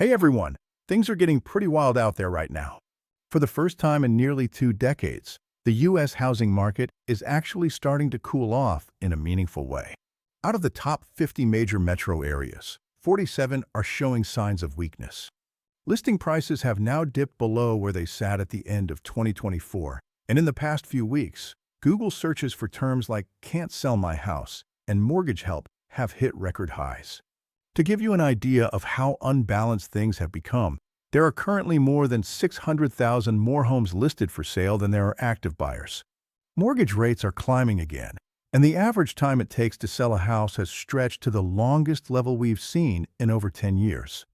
Hey everyone, things are getting pretty wild out there right now. For the first time in nearly 2 decades, the U.S. housing market is actually starting to cool off in a meaningful way. Out of the top 50 major metro areas, 47 are showing signs of weakness. Listing prices have now dipped below where they sat at the end of 2024, and in the past few weeks, Google searches for terms like "can't sell my house" and "mortgage help" have hit record highs. To give you an idea of how unbalanced things have become, there are currently more than 600,000 more homes listed for sale than there are active buyers. Mortgage rates are climbing again, and the average time it takes to sell a house has stretched to the longest level we've seen in over 10 years.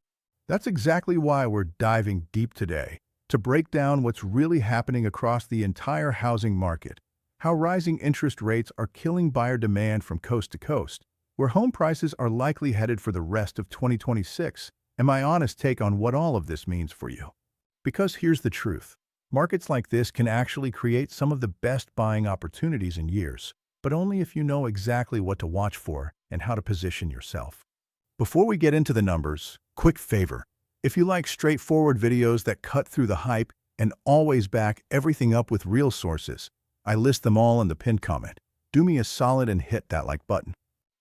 That's exactly why we're diving deep today, to break down what's really happening across the entire housing market, how rising interest rates are killing buyer demand from coast to coast, where home prices are likely headed for the rest of 2026, and my honest take on what all of this means for you. Because here's the truth. Markets like this can actually create some of the best buying opportunities in years, but only if you know exactly what to watch for and how to position yourself. Before we get into the numbers, quick favor. If you like straightforward videos that cut through the hype and always back everything up with real sources, I list them all in the pinned comment. Do me a solid and hit that like button.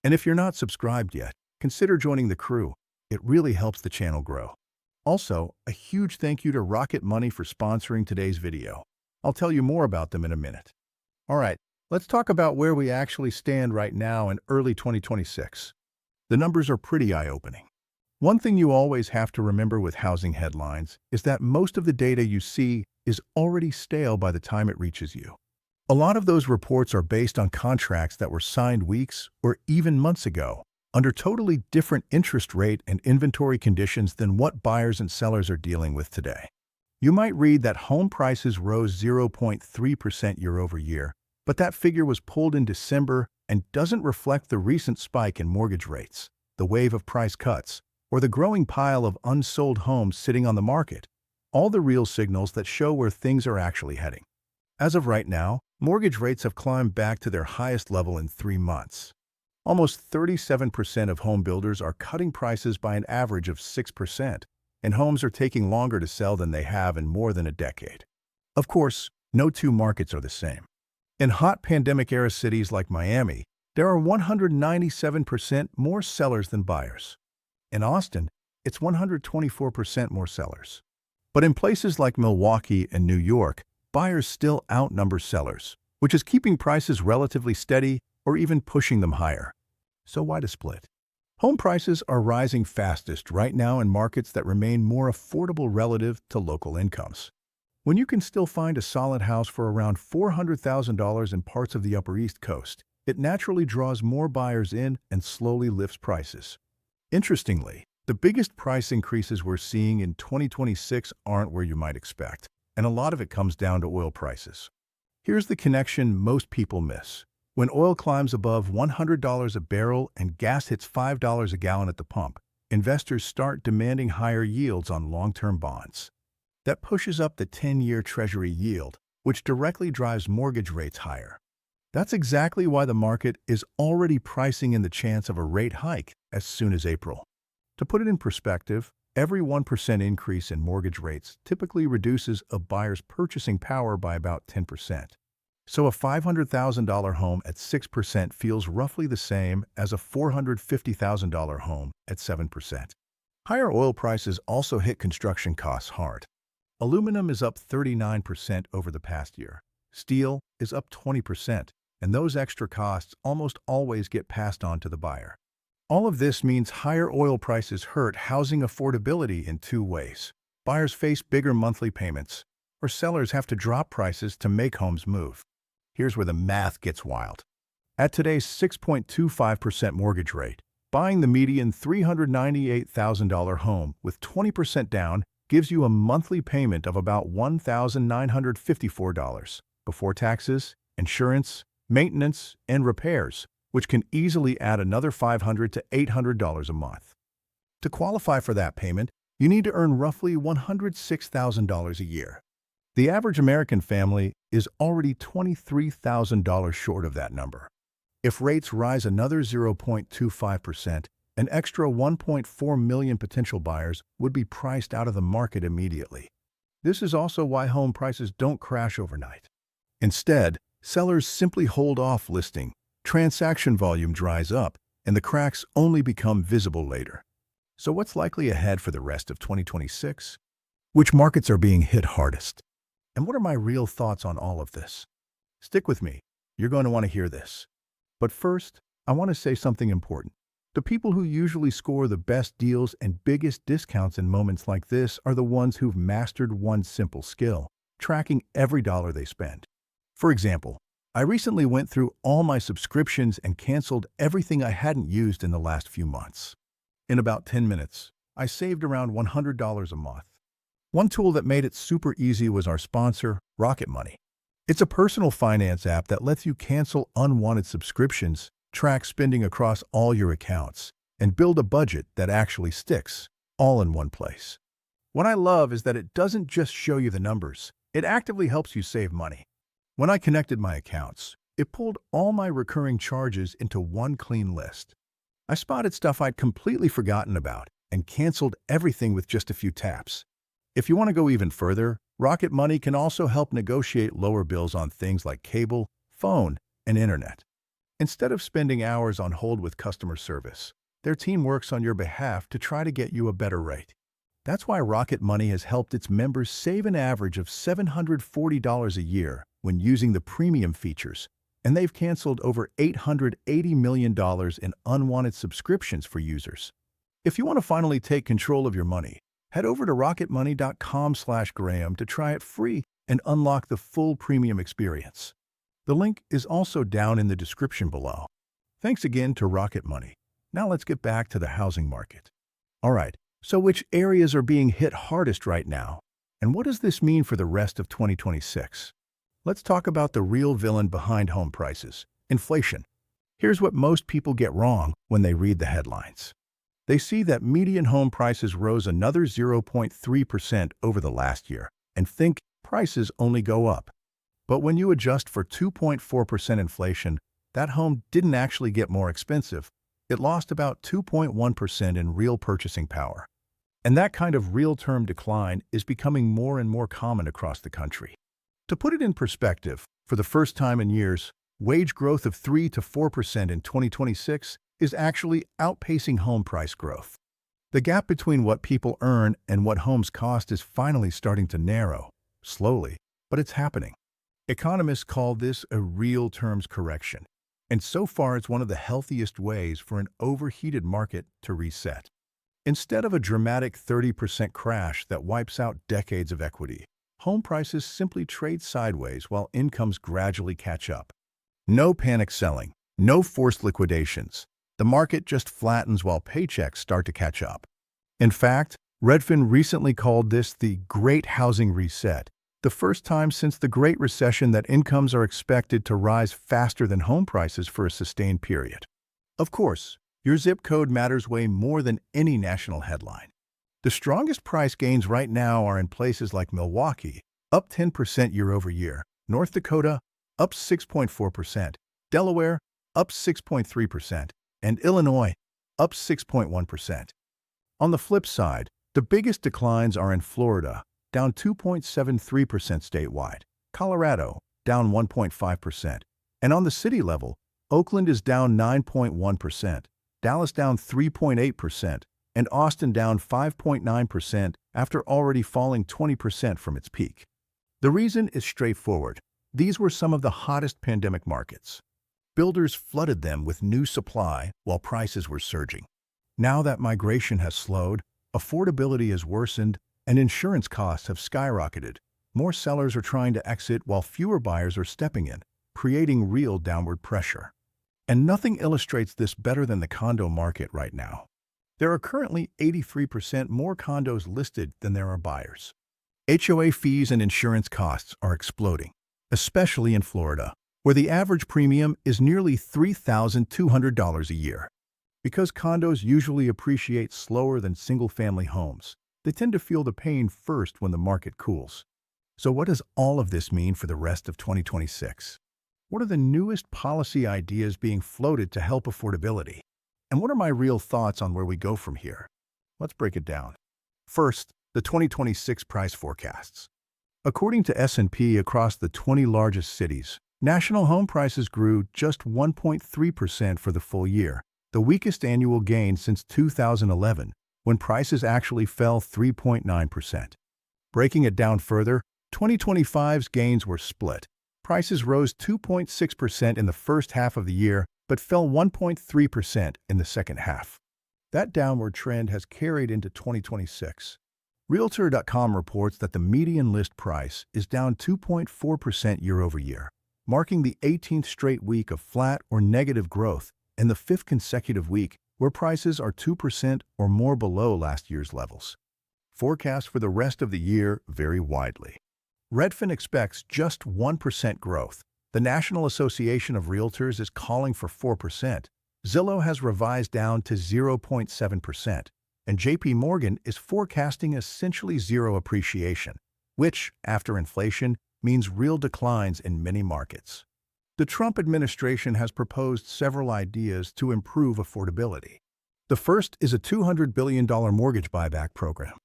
And if you're not subscribed yet, consider joining the crew. It really helps the channel grow. Also, a huge thank you to Rocket Money for sponsoring today's video. I'll tell you more about them in a minute. All right, let's talk about where we actually stand right now in early 2026. The numbers are pretty eye-opening. One thing you always have to remember with housing headlines is that most of the data you see is already stale by the time it reaches you. A lot of those reports are based on contracts that were signed weeks or even months ago, under totally different interest rate and inventory conditions than what buyers and sellers are dealing with today. You might read that home prices rose 0.3% year over year, but that figure was pulled in December and doesn't reflect the recent spike in mortgage rates, the wave of price cuts, or the growing pile of unsold homes sitting on the market, all the real signals that show where things are actually heading. As of right now, mortgage rates have climbed back to their highest level in 3 months. Almost 37% of home builders are cutting prices by an average of 6%, and homes are taking longer to sell than they have in more than a decade. Of course, no two markets are the same. In hot pandemic-era cities like Miami, there are 197% more sellers than buyers. In Austin, it's 124% more sellers. But in places like Milwaukee and New York, buyers still outnumber sellers, which is keeping prices relatively steady or even pushing them higher. So why the split? Home prices are rising fastest right now in markets that remain more affordable relative to local incomes. When you can still find a solid house for around $400,000 in parts of the Upper East Coast, it naturally draws more buyers in and slowly lifts prices. Interestingly, the biggest price increases we're seeing in 2026 aren't where you might expect, and a lot of it comes down to oil prices. Here's the connection most people miss. When oil climbs above $100 a barrel and gas hits $5 a gallon at the pump, investors start demanding higher yields on long-term bonds. That pushes up the 10-year Treasury yield, which directly drives mortgage rates higher. That's exactly why the market is already pricing in the chance of a rate hike as soon as April. To put it in perspective, every 1% increase in mortgage rates typically reduces a buyer's purchasing power by about 10%. So a $500,000 home at 6% feels roughly the same as a $450,000 home at 7%. Higher oil prices also hit construction costs hard. Aluminum is up 39% over the past year. Steel is up 20%, and those extra costs almost always get passed on to the buyer. All of this means higher oil prices hurt housing affordability in 2 ways. Buyers face bigger monthly payments, or sellers have to drop prices to make homes move. Here's where the math gets wild. At today's 6.25% mortgage rate, buying the median $398,000 home with 20% down gives you a monthly payment of about $1,954 before taxes, insurance, maintenance, and repairs, which can easily add another $500 to $800 a month. To qualify for that payment, you need to earn roughly $106,000 a year. The average American family is already $23,000 short of that number. If rates rise another 0.25%, An extra 1.4 million potential buyers would be priced out of the market immediately. This is also why home prices don't crash overnight. Instead, sellers simply hold off listing, transaction volume dries up, and the cracks only become visible later. So what's likely ahead for the rest of 2026? Which markets are being hit hardest? And what are my real thoughts on all of this? Stick with me. You're going to want to hear this. But first, I want to say something important. The people who usually score the best deals and biggest discounts in moments like this are the ones who've mastered one simple skill: tracking every dollar they spend. For example, I recently went through all my subscriptions and canceled everything I hadn't used in the last few months. In about 10 minutes, I saved around $100 a month. One tool that made it super easy was our sponsor, Rocket Money. It's a personal finance app that lets you cancel unwanted subscriptions, track spending across all your accounts, and build a budget that actually sticks, all in one place. What I love is that it doesn't just show you the numbers, it actively helps you save money. When I connected my accounts, it pulled all my recurring charges into one clean list. I spotted stuff I'd completely forgotten about and canceled everything with just a few taps. If you want to go even further, Rocket Money can also help negotiate lower bills on things like cable, phone, and internet. Instead of spending hours on hold with customer service, their team works on your behalf to try to get you a better rate. That's why Rocket Money has helped its members save an average of $740 a year when using the premium features, and they've canceled over $880 million in unwanted subscriptions for users. If you want to finally take control of your money, head over to rocketmoney.com/Graham to try it free and unlock the full premium experience. The link is also down in the description below. Thanks again to Rocket Money. Now let's get back to the housing market. All right, so which areas are being hit hardest right now? And what does this mean for the rest of 2026? Let's talk about the real villain behind home prices: inflation. Here's what most people get wrong when they read the headlines. They see that median home prices rose another 0.3% over the last year and think prices only go up. But when you adjust for 2.4% inflation, that home didn't actually get more expensive. It lost about 2.1% in real purchasing power. And that kind of real-term decline is becoming more and more common across the country. To put it in perspective, for the first time in years, wage growth of 3 to 4% in 2026 is actually outpacing home price growth. The gap between what people earn and what homes cost is finally starting to narrow, slowly, but it's happening. Economists call this a real terms correction, and so far it's one of the healthiest ways for an overheated market to reset. Instead of a dramatic 30% crash that wipes out decades of equity, home prices simply trade sideways while incomes gradually catch up. No panic selling, no forced liquidations. The market just flattens while paychecks start to catch up. In fact, Redfin recently called this the Great Housing Reset, the first time since the Great Recession that incomes are expected to rise faster than home prices for a sustained period. Of course, your zip code matters way more than any national headline. The strongest price gains right now are in places like Milwaukee, up 10% year over year, North Dakota, up 6.4%, Delaware, up 6.3%, and Illinois, up 6.1%. On the flip side, the biggest declines are in Florida, down 2.73% statewide, Colorado, down 1.5%, and on the city level, Oakland is down 9.1%, Dallas down 3.8%, and Austin down 5.9% after already falling 20% from its peak. The reason is straightforward. These were some of the hottest pandemic markets. Builders flooded them with new supply while prices were surging. Now that migration has slowed, affordability has worsened, and insurance costs have skyrocketed. More sellers are trying to exit while fewer buyers are stepping in, creating real downward pressure. And nothing illustrates this better than the condo market right now. There are currently 83% more condos listed than there are buyers. HOA fees and insurance costs are exploding, especially in Florida, where the average premium is nearly $3,200 a year. Because condos usually appreciate slower than single-family homes, they tend to feel the pain first when the market cools. So what does all of this mean for the rest of 2026? What are the newest policy ideas being floated to help affordability? And what are my real thoughts on where we go from here? Let's break it down. First, the 2026 price forecasts. According to S&P, across the 20 largest cities, national home prices grew just 1.3% for the full year, the weakest annual gain since 2011, when prices actually fell 3.9%. Breaking it down further, 2025's gains were split. Prices rose 2.6% in the first half of the year, but fell 1.3% in the second half. That downward trend has carried into 2026. Realtor.com reports that the median list price is down 2.4% year-over-year, marking the 18th straight week of flat or negative growth and the 5th consecutive week where prices are 2% or more below last year's levels. Forecasts for the rest of the year vary widely. Redfin expects just 1% growth. The National Association of Realtors is calling for 4%. Zillow has revised down to 0.7%, and JP Morgan is forecasting essentially zero appreciation, which, after inflation, means real declines in many markets. The Trump administration has proposed several ideas to improve affordability. The first is a $200 billion mortgage buyback program.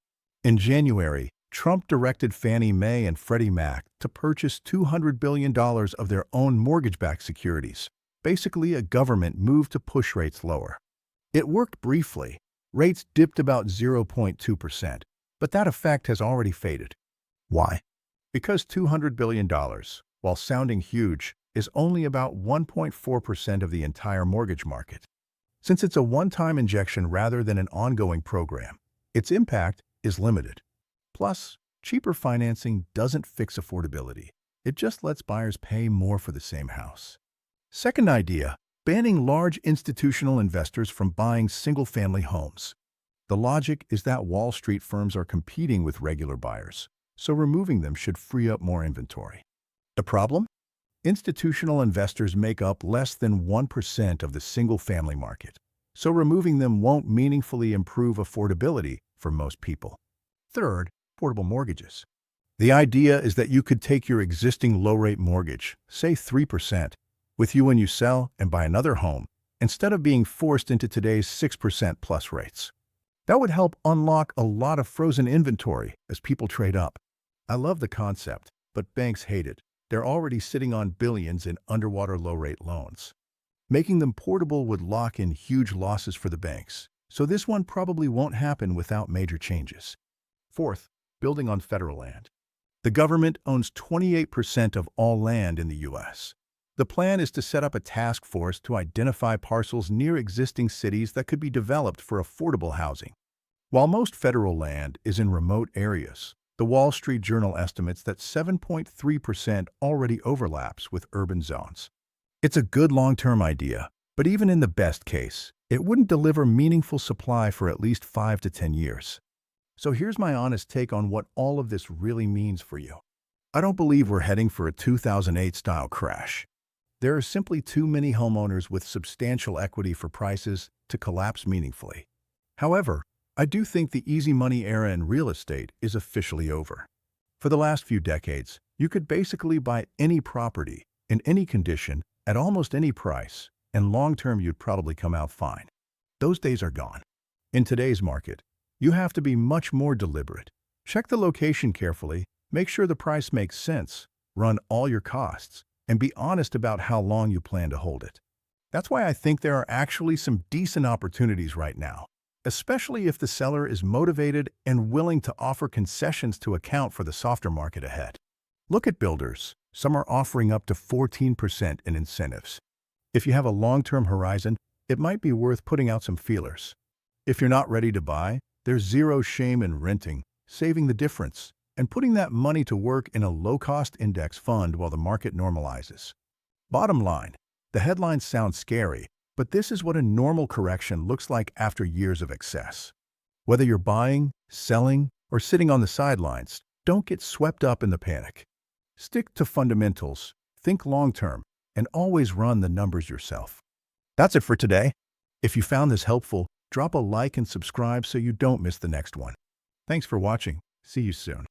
In January, Trump directed Fannie Mae and Freddie Mac to purchase $200 billion of their own mortgage-backed securities, basically a government move to push rates lower. It worked briefly. Rates dipped about 0.2%, but that effect has already faded. Why? Because $200 billion, while sounding huge, is only about 1.4% of the entire mortgage market. Since it's a one-time injection rather than an ongoing program, its impact is limited. Plus, cheaper financing doesn't fix affordability. It just lets buyers pay more for the same house. Second idea, banning large institutional investors from buying single-family homes. The logic is that Wall Street firms are competing with regular buyers, so removing them should free up more inventory. The problem? Institutional investors make up less than 1% of the single-family market, so removing them won't meaningfully improve affordability for most people. Third, portable mortgages. The idea is that you could take your existing low-rate mortgage, say 3%, with you when you sell and buy another home, instead of being forced into today's 6% plus rates. That would help unlock a lot of frozen inventory as people trade up. I love the concept, but banks hate it. They're already sitting on billions in underwater low-rate loans. Making them portable would lock in huge losses for the banks, so this one probably won't happen without major changes. Fourth, building on federal land. The government owns 28% of all land in the U.S. The plan is to set up a task force to identify parcels near existing cities that could be developed for affordable housing. While most federal land is in remote areas, the Wall Street Journal estimates that 7.3% already overlaps with urban zones. It's a good long-term idea, but even in the best case, it wouldn't deliver meaningful supply for at least 5 to 10 years. So here's my honest take on what all of this really means for you. I don't believe we're heading for a 2008-style crash. There are simply too many homeowners with substantial equity for prices to collapse meaningfully. However, I do think the easy money era in real estate is officially over. For the last few decades, you could basically buy any property, in any condition, at almost any price, and long-term you'd probably come out fine. Those days are gone. In today's market, you have to be much more deliberate. Check the location carefully, make sure the price makes sense, run all your costs, and be honest about how long you plan to hold it. That's why I think there are actually some decent opportunities right now, especially if the seller is motivated and willing to offer concessions to account for the softer market ahead. Look at builders. Some are offering up to 14% in incentives. If you have a long-term horizon, it might be worth putting out some feelers. If you're not ready to buy, there's zero shame in renting, saving the difference, and putting that money to work in a low-cost index fund while the market normalizes. Bottom line, the headlines sound scary, but this is what a normal correction looks like after years of excess. Whether you're buying, selling, or sitting on the sidelines, don't get swept up in the panic. Stick to fundamentals, think long-term, and always run the numbers yourself. That's it for today. If you found this helpful, drop a like and subscribe so you don't miss the next one. Thanks for watching. See you soon.